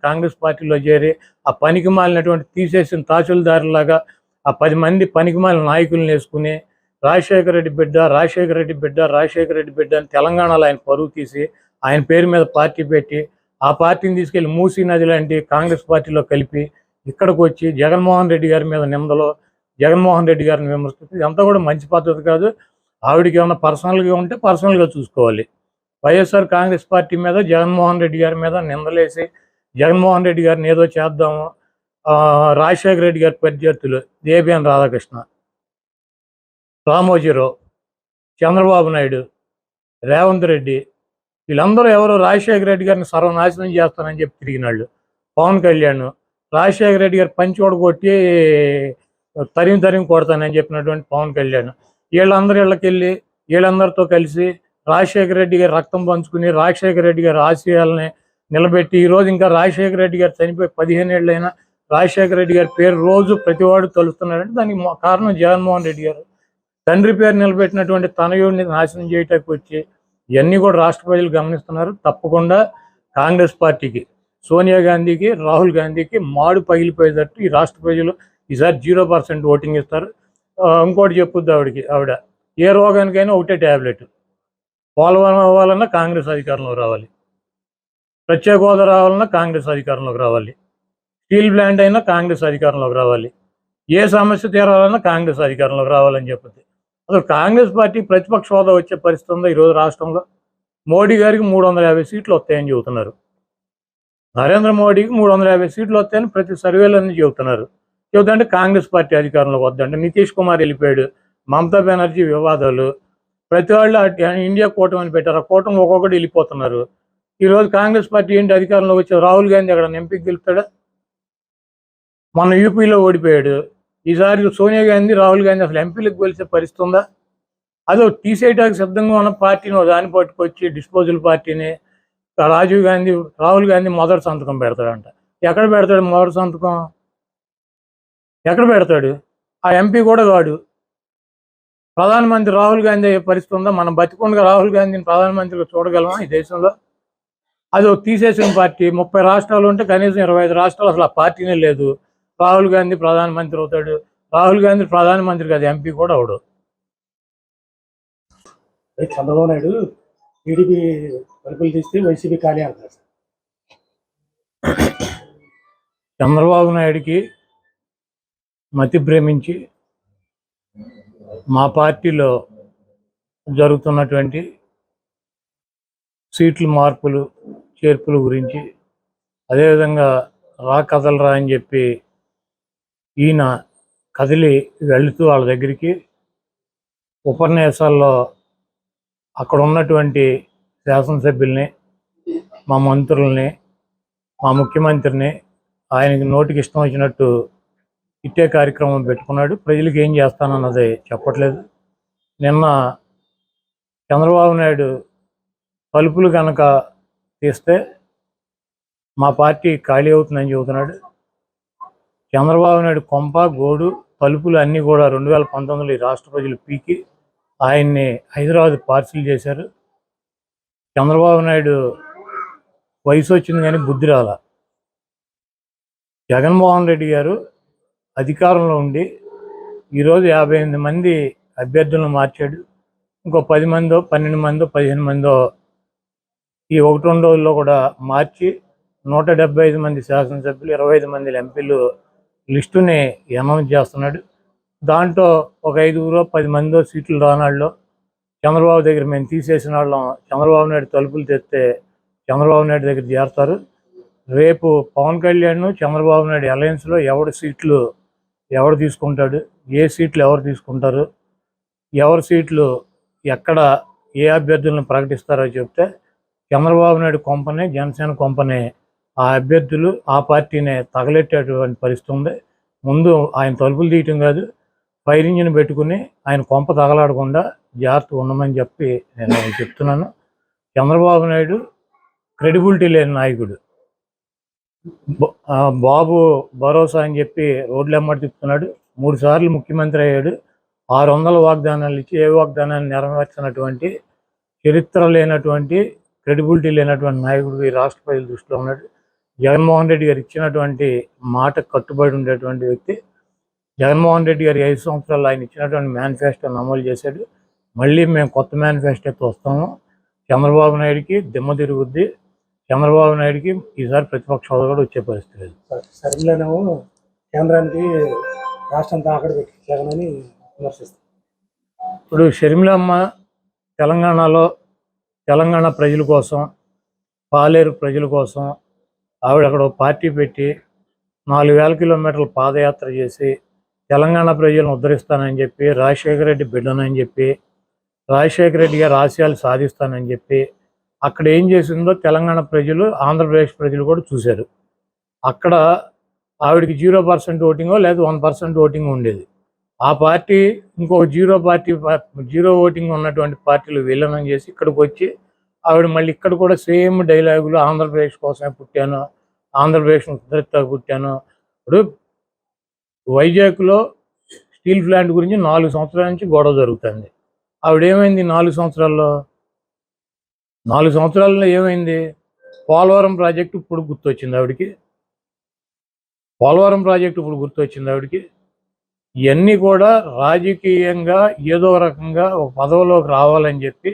కాంగ్రెస్ పార్టీలో చేరి ఆ పనికి మాలినటువంటి తీసేసిన తహసీల్దారులాగా ఆ 10 మంది పనికి మాలిన నాయకులను వేసుకుని రాజశేఖర రెడ్డి బిడ్డ రాజశేఖర రెడ్డి బిడ్డ రాజశేఖర రెడ్డి బిడ్డ అని తెలంగాణలో ఆయన పరువు తీసి ఆయన పేరు మీద పార్టీ పెట్టి ఆ పార్టీని తీసుకెళ్లి మూసీ నది లాంటి కాంగ్రెస్ పార్టీలో కలిపి ఇక్కడికి వచ్చి జగన్మోహన్ రెడ్డి గారి మీద నిందలో జగన్మోహన్ రెడ్డి గారిని విమర్శిస్తుంది. ఇదంతా కూడా మంచి పద్ధతి కాదు. ఆవిడకి ఏమైనా పర్సనల్గా ఉంటే పర్సనల్గా చూసుకోవాలి. వైఎస్ఆర్ కాంగ్రెస్ పార్టీ మీద జగన్మోహన్ రెడ్డి గారి మీద నిందలేసి జగన్మోహన్ రెడ్డి గారిని ఏదో చేద్దాము, రాజశేఖర రెడ్డి గారి ప్రత్యర్థులు దేబిఎన్ రాధాకృష్ణ, రామోజీరావు, చంద్రబాబు నాయుడు, రేవంత్ రెడ్డి వీళ్ళందరూ ఎవరో రాజశేఖర రెడ్డి గారిని సర్వనాశనం చేస్తానని చెప్పి తిరిగినాళ్ళు. పవన్ కళ్యాణ్ రాజశేఖర రెడ్డి గారి పంచి ఓడగొట్టి తరిమి కొడతానని చెప్పినటువంటి పవన్ కళ్యాణ్ వీళ్ళందరూ ఇళ్ళకెళ్ళి వీళ్ళందరితో కలిసి రాజశేఖర రెడ్డి గారి రక్తం పంచుకుని రాజశేఖర రెడ్డి గారి ఆశయాలని నిలబెట్టి ఈరోజు ఇంకా రాజశేఖర రెడ్డి గారు చనిపోయి 15 ఏళ్ళైనా రాజశేఖర రెడ్డి గారి పేరు రోజు ప్రతివాడు తలుస్తున్నాడంటే దానికి కారణం జగన్మోహన్ రెడ్డి గారు. తండ్రి పేరు నిలబెట్టినటువంటి తనయుడిని నాశనం చేయటానికి వచ్చి ఇవన్నీ కూడా రాష్ట్ర ప్రజలు గమనిస్తున్నారు. తప్పకుండా కాంగ్రెస్ పార్టీకి, సోనియా గాంధీకి, రాహుల్ గాంధీకి మాడు పగిలిపోయేటట్టు ఈ రాష్ట్ర ప్రజలు ఈసారి 0% ఓటింగ్ ఇస్తారు. ఇంకోటి చెప్పుద్ది ఆవిడ ఏ రోగానికైనా ఒకటే ట్యాబ్లెట్, పోలవరం అవ్వాలన్నా కాంగ్రెస్ అధికారంలోకి రావాలి, ప్రత్యేక హోదా రావాలన్నా కాంగ్రెస్ అధికారంలోకి రావాలి, స్టీల్ ప్లాంట్ అయినా కాంగ్రెస్ అధికారంలోకి రావాలి, ఏ సమస్య తీరాలన్నా కాంగ్రెస్ అధికారంలోకి రావాలని చెప్పింది. అసలు కాంగ్రెస్ పార్టీ ప్రతిపక్ష హోదా వచ్చే పరిస్థితి ఉందా ఈరోజు రాష్ట్రంలో? మోడీ గారికి 350 సీట్లు వస్తాయని చెబుతున్నారు. నరేంద్ర మోడీకి 350 సీట్లు వస్తాయని ప్రతి సర్వేలన్నీ చెబుతున్నారు. చెబుతుంటే కాంగ్రెస్ పార్టీ అధికారంలోకి వద్దంటే నితీష్ కుమార్ వెళ్ళిపోయాడు, మమతా బెనర్జీ వివాదాలు, ప్రతి వాళ్ళు ఇండియా కూటమి అని పెట్టారు. ఆ కూటమి ఒక్కొక్కటి వెళ్ళిపోతున్నారు. ఈరోజు కాంగ్రెస్ పార్టీ ఏంటి అధికారంలోకి వచ్చి రాహుల్ గాంధీ అక్కడ ఎంపీకి గెలుస్తాడా? మొన్న యూపీలో ఓడిపోయాడు. ఈసారి సోనియా గాంధీ రాహుల్ గాంధీ అసలు ఎంపీలకు గెలిచే పరిస్థితి ఉందా? అదో తీసేయడానికి సిద్ధంగా ఉన్న పార్టీని దాన్ని పట్టుకొచ్చి డిస్పోజల్ పార్టీని రాహుల్ గాంధీ మొదటి సంతకం పెడతాడంట. ఎక్కడ పెడతాడు మొదటి సంతకం? ఎక్కడ పెడతాడు? ఆ ఎంపీ కూడా కాడు. ప్రధానమంత్రి రాహుల్ గాంధీ అయ్యే పరిస్థితి ఉందా? మనం బతికుండగా రాహుల్ గాంధీని ప్రధానమంత్రిగా చూడగలమా ఈ దేశంలో? అది తీసేసిన పార్టీ 30 రాష్ట్రాలు ఉంటే కనీసం 25 రాష్ట్రాలు అసలు ఆ పార్టీనే లేదు. రాహుల్ గాంధీ ప్రధానమంత్రి అవుతాడు. రాహుల్ గాంధీ ప్రధానమంత్రి కాదు, ఎంపీ కూడా అవడు. చంద్రబాబు నాయుడు టీడీపీ తలుపులు తీస్తే వైసీపీ ఖాళీ అంటారు. చంద్రబాబు నాయుడికి మతి ప్రేమించి మా పార్టీలో జరుగుతున్నటువంటి సీట్ల మార్పులు చేర్పుల గురించి, అదేవిధంగా కదలరా అని చెప్పి ఈయన కదిలి వెళుతూ వాళ్ళ దగ్గరికి ఉపన్యాసాల్లో అక్కడ ఉన్నటువంటి శాసనసభ్యుల్ని, మా మంత్రుల్ని, మా ముఖ్యమంత్రిని ఆయనకి నోటికి ఇష్టం వచ్చినట్టు ఇట్టే కార్యక్రమం పెట్టుకున్నాడు. ప్రజలకు ఏం చేస్తానన్నది చెప్పట్లేదు. నిన్న చంద్రబాబు నాయుడు తలుపులు కనుక తీస్తే మా పార్టీ ఖాళీ అవుతుందని చెబుతున్నాడు. చంద్రబాబు నాయుడు కొంప గోడు తలుపులు అన్నీ కూడా 2019లో ఈ రాష్ట్ర ప్రజలు పీకి ఆయన్ని హైదరాబాద్ పార్సిల్ చేశారు. చంద్రబాబు నాయుడు వయసు వచ్చింది కానీ బుద్ధి రాల. జగన్మోహన్ రెడ్డి గారు అధికారంలో ఉండి ఈరోజు 58 మంది అభ్యర్థులను మార్చాడు. ఇంకో 10 మందో 12 మందో 15 మందో ఈ 1-2 రోజుల్లో కూడా మార్చి 175 మంది శాసనసభ్యులు, 25 మంది ఎంపీలు లిస్టుని అనౌన్స్ చేస్తున్నాడు. దాంట్లో ఒక 5-10 మందో సీట్లు రానాళ్ళు చంద్రబాబు దగ్గర మేము తీసేసిన వాళ్ళం చంద్రబాబు నాయుడు తలుపులు తెస్తే చంద్రబాబు నాయుడు దగ్గర చేరుతారు. రేపు పవన్ కళ్యాణ్ చంద్రబాబు నాయుడు అలయన్స్లో ఎవరు తీసుకుంటాడు, ఏ సీట్లు ఎవరు తీసుకుంటారు, ఎవరి సీట్లు ఎక్కడ ఏ అభ్యర్థులను ప్రకటిస్తారో చెప్తే చంద్రబాబు నాయుడు కొంపనే, జనసేన కొంపనే ఆ అభ్యర్థులు ఆ పార్టీనే తగలెట్టేటువంటి పరిస్థితి ఉంది. ముందు ఆయన తలుపులు తీయటం కాదు, ఫైర్ ఇంజిన్ పెట్టుకుని ఆయన కొంప తగలాడకుండా జాగ్రత్త ఉండమని చెప్పి నేను చెప్తున్నాను. చంద్రబాబు నాయుడు క్రెడిబిలిటీ లేని నాయకుడు. బాబు భరోసా అని చెప్పి రోడ్లు ఎమ్మడి తిప్పుతున్నాడు. 3 సార్లు ముఖ్యమంత్రి అయ్యాడు. 600 వాగ్దానాలు ఇచ్చి ఏ వాగ్దానాన్ని నెరవేర్చినటువంటి చరిత్ర లేనటువంటి, క్రెడిబిలిటీ లేనటువంటి నాయకుడు ఈ రాష్ట్ర ప్రజల దృష్టిలో ఉన్నాడు. జగన్మోహన్ రెడ్డి గారు ఇచ్చినటువంటి మాట కట్టుబడి ఉండేటువంటి వ్యక్తి. జగన్మోహన్ రెడ్డి గారు 5 సంవత్సరాలు ఆయన ఇచ్చినటువంటి మేనిఫెస్టోని అమలు చేశాడు. మళ్ళీ మేము కొత్త మేనిఫెస్టోతో వస్తాము. చంద్రబాబు నాయుడికి దిమ్మ తిరుగుద్ది. చంద్రబాబు నాయుడికి ఈసారి ప్రతిపక్ష హోదా కూడా వచ్చే పరిస్థితి లేదు. సరిగ్గానేమో కేంద్రానికి రాష్ట్రంతో ఆకడ పెట్టి జగన్ అని విమర్శిస్తారు. ఇప్పుడు షర్మిలమ్మ తెలంగాణలో తెలంగాణ ప్రజల కోసం, పాలేరు ప్రజల కోసం ఆవిడ అక్కడ ఒక పార్టీ పెట్టి 4000 కిలోమీటర్ల పాదయాత్ర చేసి తెలంగాణ ప్రజలను ఉద్ధరిస్తానని చెప్పి, రాజశేఖర రెడ్డి బిడ్డనని చెప్పి, రాజశేఖర రెడ్డి గారి ఆశయాలు సాధిస్తానని చెప్పి అక్కడ ఏం చేసిందో తెలంగాణ ప్రజలు, ఆంధ్రప్రదేశ్ ప్రజలు కూడా చూశారు. అక్కడ ఆవిడకి 0% ఓటింగో లేదా 1% ఓటింగ్ ఉండేది. ఆ పార్టీ ఇంకో 0 ఓటింగ్ ఉన్నటువంటి పార్టీలు విలీనం చేసి ఇక్కడికి వచ్చి ఆవిడ మళ్ళీ ఇక్కడ కూడా సేమ్ డైలాగులు, ఆంధ్రప్రదేశ్ కోసమే పుట్టాను, ఆంధ్రప్రదేశ్ ఉద్ధరిత పుట్టాను. ఇప్పుడు వైజాగ్లో స్టీల్ ప్లాంట్ గురించి 4 సంవత్సరాల నుంచి గొడవ జరుగుతుంది. ఆవిడేమైంది 4 సంవత్సరాల్లో? 4 సంవత్సరాల్లో ఏమైంది? పోలవరం ప్రాజెక్టు ఇప్పుడు గుర్తొచ్చింది ఆవిడకి. ఇవన్నీ కూడా రాజకీయంగా ఏదో రకంగా ఒక పదవిలోకి రావాలని చెప్పి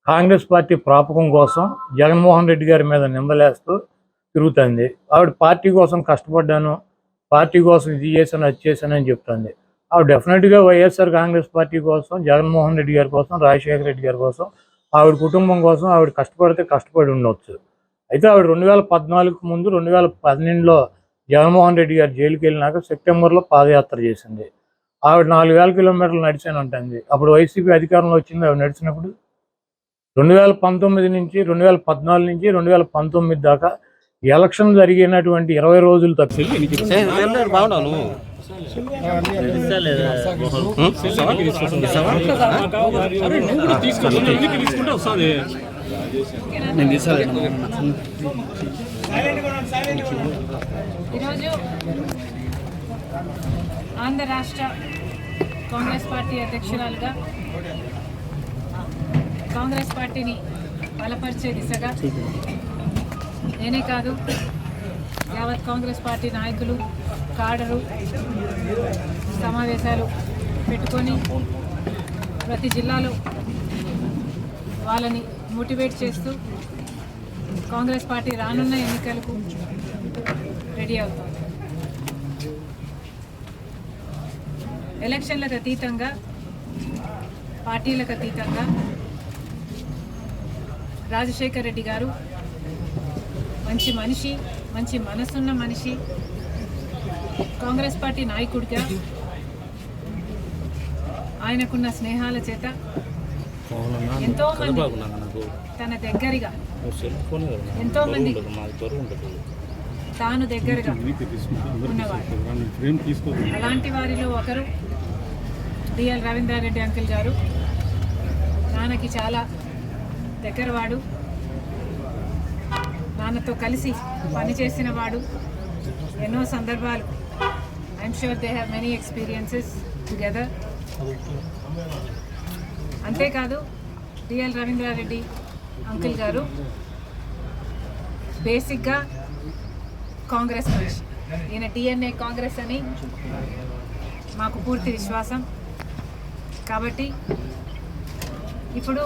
కాంగ్రెస్ పార్టీ ప్రాపకం కోసం జగన్మోహన్ రెడ్డి గారి మీద నిందలేస్తూ తిరుగుతుంది. ఆవిడ పార్టీ కోసం కష్టపడ్డాను, పార్టీ కోసం ఇది చేశాను, అది చేశాను అని చెప్తుంది. ఆవిడ డెఫినెట్గా వైఎస్ఆర్ కాంగ్రెస్ పార్టీ కోసం, జగన్మోహన్ రెడ్డి గారి కోసం, రాజశేఖర రెడ్డి గారి కోసం, ఆవిడ కుటుంబం కోసం ఆవిడ కష్టపడి ఉండొచ్చు. అయితే ఆవిడ 2014 ముందు 2012లో జగన్మోహన్ రెడ్డి గారు జైలుకి వెళ్ళినాక సెప్టెంబర్లో పాదయాత్ర చేసింది. ఆవిడ 4000 కిలోమీటర్లు నడిచాను అంటుంది. అప్పుడు వైసీపీ అధికారంలో వచ్చింది. ఆవిడ నడిచినప్పుడు 2014 నుంచి 2019 దాకా ఎలక్షన్ జరిగినటువంటి 20 రోజులు తప్పి ఈరోజు ఆంధ్ర రాష్ట్ర కాంగ్రెస్ పార్టీ అధ్యక్షురాలుగా కాంగ్రెస్ పార్టీని బలపరిచే దిశగా నేనే కాదు, యావత్ కాంగ్రెస్ పార్టీ నాయకులు, కాడరు సమావేశాలు పెట్టుకొని ప్రతి జిల్లాలో వాళ్ళని మోటివేట్ చేస్తూ కాంగ్రెస్ పార్టీ రానున్న ఎన్నికలకు రెడీ అవుతాం. ఎలక్షన్లకు అతీతంగా, పార్టీలకు అతీతంగా రాజశేఖర రెడ్డి గారు మంచి మనిషి, మంచి మనసున్న మనిషి. కాంగ్రెస్ పార్టీ నాయకుడిగా ఆయనకున్న స్నేహాల చేత ఎంతోమంది తన దగ్గరగా, ఎంతోమంది తాను దగ్గరగా ఉన్నవారు. అలాంటి వారిలో ఒకరు డిఎల్ రవీంద్రారెడ్డి అంకుల్ గారు. నాన్నకి చాలా దగ్గరవాడు, నాన్నతో కలిసి పనిచేసిన వాడు. ఎన్నో సందర్భాలు, I'm sure they have many experiences together. అంతేకాదు డిఎల్ రవీంద్రారెడ్డి అంకుల్ గారు బేసిక్గా కాంగ్రెస్ మనిషి. ఈయన డిఎన్ఏ కాంగ్రెస్ అని మాకు పూర్తి విశ్వాసం. కాబట్టి ఇప్పుడు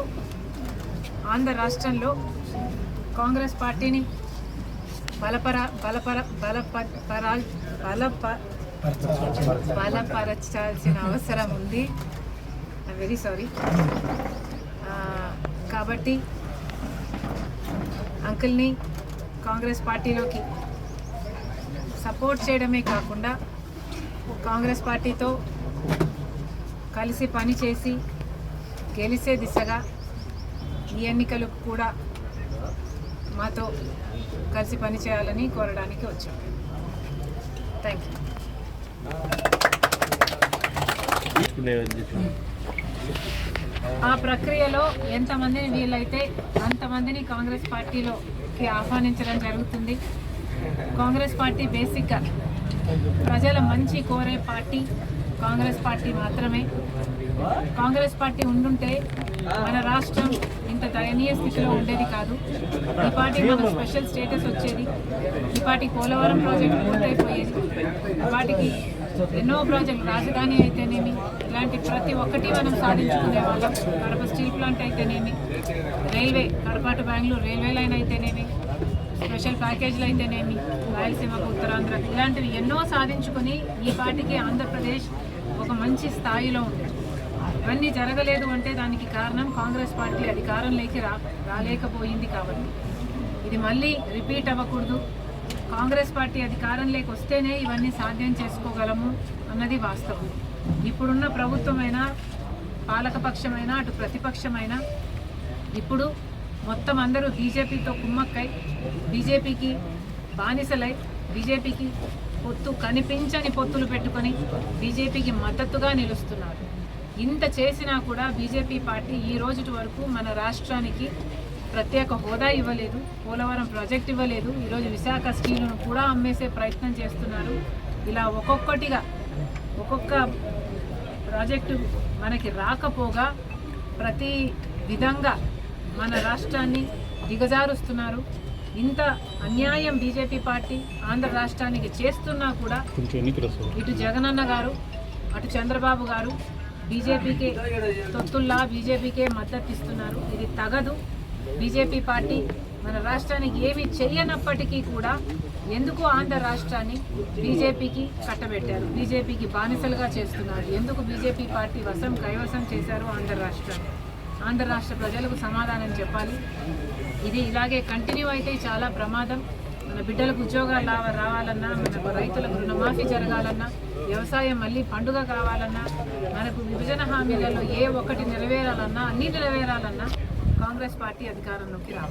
ఆంధ్ర రాష్ట్రంలో కాంగ్రెస్ పార్టీని బలపరచాల్సిన అవసరం ఉంది. Very sorry. కాబట్టి అంకుల్ని కాంగ్రెస్ పార్టీలోకి సపోర్ట్ చేయడమే కాకుండా కాంగ్రెస్ పార్టీతో కలిసి పనిచేసి గెలిచే దిశగా ఈ ఎన్నికలకు కూడా మాతో కలిసి పనిచేయాలని కోరడానికి వచ్చాం. Thank you. ఆ ప్రక్రియలో ఎంతమందిని వీలైతే అంతమందిని కాంగ్రెస్ పార్టీలోకి ఆహ్వానించడం జరుగుతుంది. కాంగ్రెస్ పార్టీ బేసిక్గా ప్రజల మంచి కోరే పార్టీ కాంగ్రెస్ పార్టీ మాత్రమే. కాంగ్రెస్ పార్టీ ఉండుంటే మన రాష్ట్రం ఇంత దయనీయ స్థితిలో ఉండేది కాదు. ఈ పార్టీ మన స్పెషల్ స్టేటస్ వచ్చేది. ఈ పార్టీ పోలవరం ప్రాజెక్టు పూర్తయిపోయేది. ఈ పార్టీకి ఎన్నో ప్రాజెక్టులు, రాజధాని అయితేనేమి, ఇలాంటి ప్రతి ఒక్కటి మనం సాధించుకునే వాళ్ళం. కడప స్టీల్ ప్లాంట్ అయితేనేమి, railway Kadapa to Bengaluru railway line అయితేనేమి, స్పెషల్ ప్యాకేజీలు అయితేనేమి, రాయలసీమకు ఉత్తరాంధ్ర, ఇలాంటివి ఎన్నో సాధించుకొని ఈ పార్టీకి ఆంధ్రప్రదేశ్ ఒక మంచి స్థాయిలో ఉంది. ఇవన్నీ జరగలేదు అంటే దానికి కారణం కాంగ్రెస్ పార్టీ అధికారంలోకి రాలేకపోయింది కాబట్టి. ఇది మళ్ళీ రిపీట్ అవ్వకూడదు. కాంగ్రెస్ పార్టీ అధికారంలోకి వస్తేనే ఇవన్నీ సాధ్యం చేసుకోగలము అన్నది వాస్తవం. ఇప్పుడున్న ప్రభుత్వమైనా, పాలకపక్షమైనా, అటు ప్రతిపక్షమైనా ఇప్పుడు మొత్తం అందరూ బీజేపీతో కుమ్మక్కై, బీజేపీకి బానిసలై, బీజేపీకి కనిపించని పొత్తులు పెట్టుకొని బీజేపీకి మద్దతుగా నిలుస్తున్నారు. ఇంత చేసినా కూడా బీజేపీ పార్టీ ఈ రోజు వరకు మన రాష్ట్రానికి ప్రత్యేక హోదా ఇవ్వలేదు, పోలవరం ప్రాజెక్ట్ ఇవ్వలేదు. ఈరోజు విశాఖ స్టీలును కూడా అమ్మేసే ప్రయత్నం చేస్తున్నారు. ఇలా ఒక్కొక్క ప్రాజెక్టు మనకి రాకపోగా ప్రతి విధంగా మన రాష్ట్రాన్ని దిగజారుస్తున్నారు. ఇంత అన్యాయం బీజేపీ పార్టీ ఆంధ్ర రాష్ట్రానికి చేస్తున్నా కూడా ఇటు జగనన్న గారు, అటు చంద్రబాబు గారు బీజేపీకే తొత్తుల్లా బీజేపీకే మద్దతు ఇస్తున్నారు. ఇది తగదు. బీజేపీ పార్టీ మన రాష్ట్రానికి ఏమి చెయ్యనప్పటికీ కూడా ఎందుకు ఆంధ్ర రాష్ట్రాన్ని బీజేపీకి కట్టబెట్టారు, బీజేపీకి బానిసలుగా చేస్తున్నారు, ఎందుకు బీజేపీ పార్టీ కైవసం చేశారు ఆంధ్ర రాష్ట్రాన్ని? ఆంధ్ర రాష్ట్ర ప్రజలకు సమాధానం చెప్పాలి. ఇది ఇలాగే కంటిన్యూ అయితే చాలా ప్రమాదం. మన బిడ్డలకు ఉద్యోగాలు రావాలన్నా, మనకు రైతులకు రుణమాఫీ జరగాలన్నా, వ్యవసాయం మళ్ళీ పండుగ కావాలన్నా, మనకు విభజన హామీలలో ఏ ఒక్కటి నెరవేరాలన్నా, అన్నీ నెరవేరాలన్నా కాంగ్రెస్ పార్టీ అధికారంలోకి రావాలి.